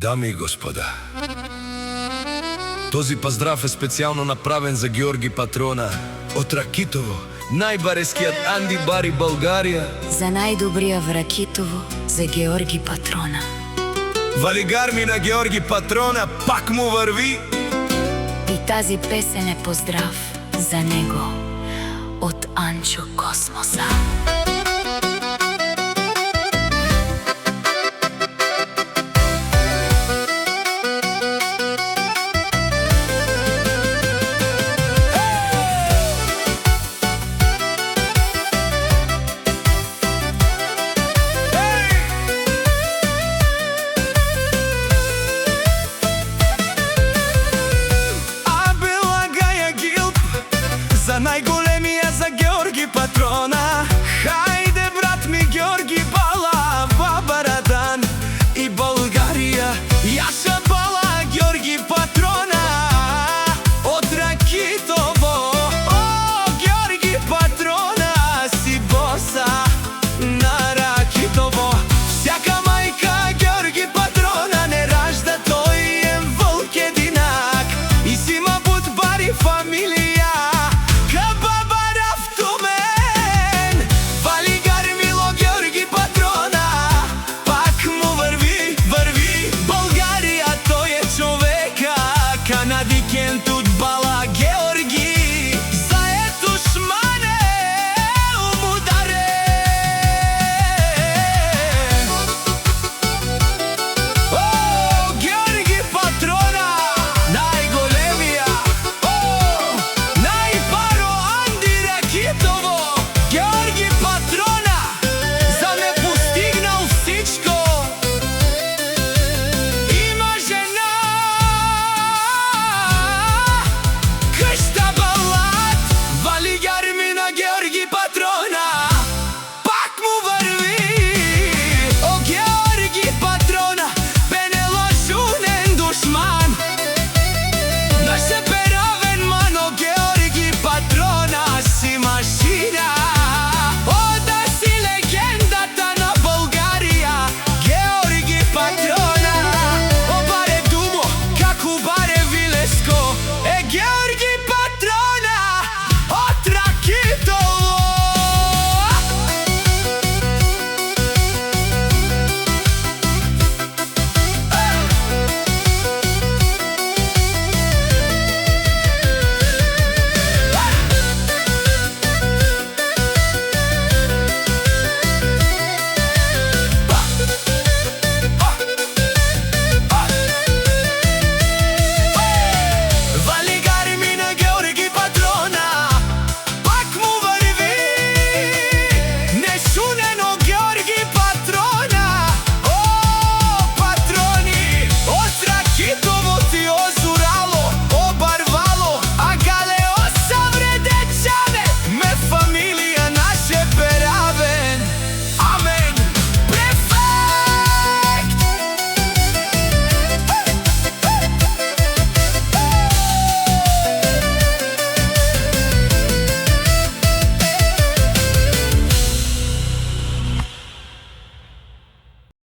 Дами и господа, този поздрав е специјално направен за Георги Патрона од Ракитово, најбарескиот Анди Бар и Българија. За најдобриот в Ракитово, за Георги Патрона. Валигар ми на Георги Патрона пак му врви. И тази песен е поздрав за него од Анчо Космоса.